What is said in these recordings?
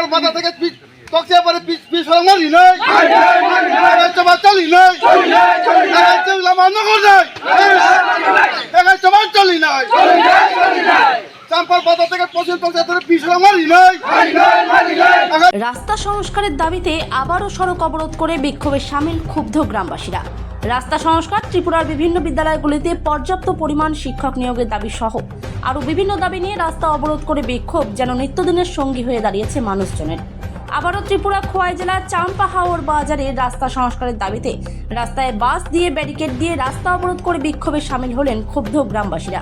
চাম্পার বাজার থেকে তকসিয়া পরে পিস মারি নাই চমা চলি নাই নগর নাই চমা চলি নাই চাম্পার বাজার থেকে পিস মারি নাই। রাস্তা সংস্কারের দাবিতে আবারও সড়ক অবরোধ করে বিক্ষোভে সামিল ক্ষুব্ধ গ্রামবাসীরা। রাস্তা সংস্কার, ত্রিপুরার বিভিন্ন বিদ্যালয়গুলিতে পর্যাপ্ত পরিমাণ শিক্ষক নিয়োগের দাবি সহ আরও বিভিন্ন দাবি নিয়ে রাস্তা অবরোধ করে বিক্ষোভ যেন নিত্যদিনের সঙ্গী হয়ে দাঁড়িয়েছে মানুষজনের। আবারও ত্রিপুরা খোয়াই জেলার চাম্পাহাওর বাজারে রাস্তা সংস্কারের দাবিতে রাস্তায় বাস দিয়ে ব্যারিকেড দিয়ে রাস্তা অবরোধ করে বিক্ষোভে সামিল হলেন ক্ষুব্ধ গ্রামবাসীরা।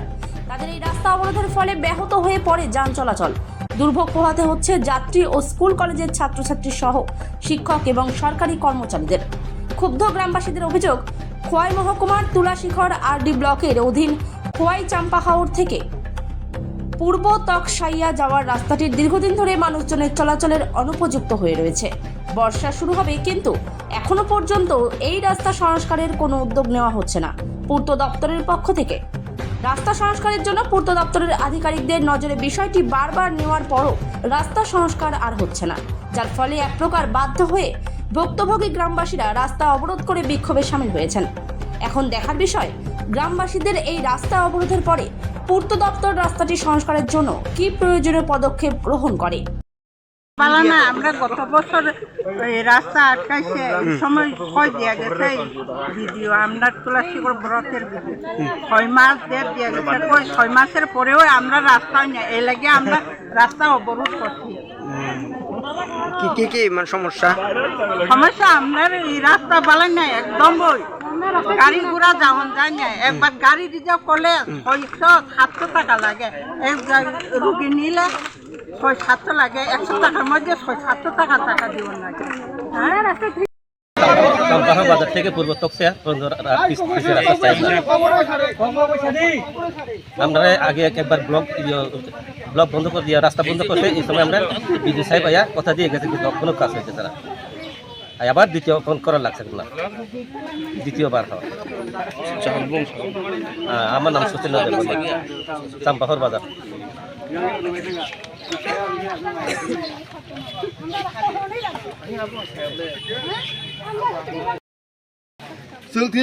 তাদের এই রাস্তা অবরোধের ফলে ব্যাহত হয়ে পড়ে যান চলাচল। দুর্ভোগ পোহাতে হচ্ছে যাত্রী ও স্কুল কলেজের ছাত্রছাত্রী সহ শিক্ষক এবং সরকারি কর্মচারীদের। ক্ষুব্ধ গ্রামবাসীদের অভিযোগ, খোয়াই মহকুমার তুলাশিখর আরডি ব্লকের অধীন খোয়াই চাম্পাহাওর থেকে পূর্ব তকসাইয়া যাওয়ার রাস্তাটির দীর্ঘদিন ধরে মানুষজনের চলাচলের অনুপযুক্ত হয়ে রয়েছে। বর্ষা শুরু হবে, কিন্তু এখনো পর্যন্ত এই রাস্তা সংস্কারের কোনো উদ্যোগ নেওয়া হচ্ছে না পূর্ত দপ্তরের পক্ষ থেকে। রাস্তা সংস্কারের জন্য পূর্ত দপ্তরের আধিকারিকদের নজরে বিষয়টি বারবার নেওয়ার পরও রাস্তা সংস্কার আর হচ্ছে না, যার ফলে এক প্রকার বাধ্য হয়ে ভুক্তভোগী গ্রামবাসীরা রাস্তা অবরোধ করে বিক্ষোভে সামিল হয়েছেন। এখন দেখার বিষয়, গ্রামবাসীদের এই রাস্তা অবরোধের পরে পূর্ত দপ্তর রাস্তাটি সংস্কারের জন্য কি প্রয়োজনীয় পদক্ষেপ গ্রহণ করে। পালানা আমরা গত বছর রাস্তা আটকাইছে, এই সময় ছয় দিয়া গেছে ভিডিও, আমরা তুলাশিখর ব্রতের ভিডিও 6 মাস দেড় দিয়া গেছে। 6 মাসের পরেও আমরা রাস্তা নেই, এই লাগে আমরা রাস্তা অবরোধ করছি। কি মানে সমস্যা আমরা এই রাস্তা বালাই নাই, একদম গাড়ি ঘোড়া যাওয়ান যায় না। একবার গাড়ি রিজার্ভ করলে 600-700 টাকা লাগে, এক রুগী নিলে 600-700 লাগে, 100 টাকার মধ্যে 600-700 টাকা দিব লাগে। চাম্পাহাওর বাজার থেকে পূর্ব তকসিয়া আমরা আগে একবার ব্লক বন্ধ করে দিয়ে রাস্তা বন্ধ করতে, এই সময় আমরা বিদ্যুৎ সাহেব আয়া কথা দিয়ে গেছে, কিন্তু কোনো কাজ হয়েছে তারা আবার দ্বিতীয় ফোন করার লাগছে না, দ্বিতীয়বার হওয়া। আমার নাম সচিন, চাম্পাহাওর বাজার।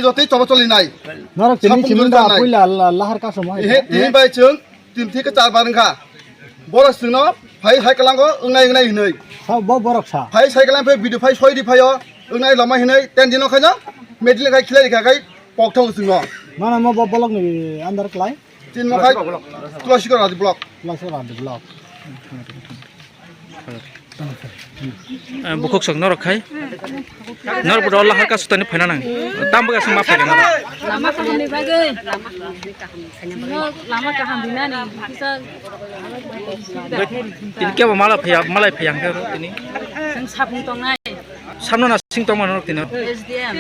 যতই চলাচলি নাই তিন থেকে 4 বার বড় সিংহ ফাই সাইকেল উংনাই হিनै ফাই সাইকেল ভিডিও ফাই সয়দি ফাই উংনাই লাमा हिनै 10 दिन खायनो मेडिल खाय खिलाय खाय पक्थाव Singh mana mau bolok nih andar kelai tin mo खाय तुलासिखर आदि block bukuk sok norok khai nor bodo Allah ka sutani phana nang tam ba sing ma phai na lama kami bagai lama kaham dina ni bisa tin kya mala malai phayang ka tini sang sapung tong nai samno na sing tong ma norok tin SDM